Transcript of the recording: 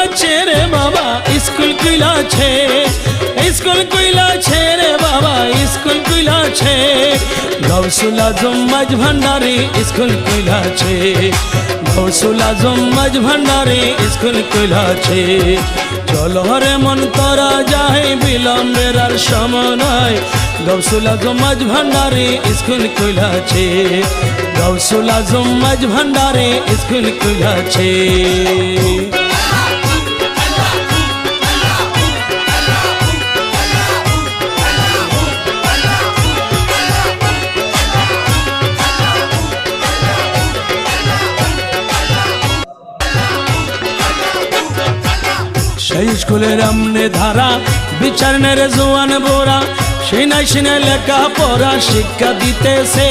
খুলেছে রে বাবা, স্কুল খুলেছে, স্কুল খুলেছে রে বাবা, স্কুল খুলেছে। গৌসুল আজম মাঝ ভান্ডারে স্কুল খুলেছে, গৌসুল আজম মাঝ ভান্ডারে স্কুল খুলেছে। চলো রে মন তোরা যায় বিলম্বের আর সময় নাই, গৌসুল আজম মাঝ ভান্ডারে স্কুল খুলেছে, গৌসুল আজম মাঝ ভান্ডারে স্কুল খুলেছে। সেই স্কুলের আমনে ধারা বিচার নেরে জোয়ান বোরা, সিনাই সিনাই লেখা পড়া শিক্ষা দিতেছে।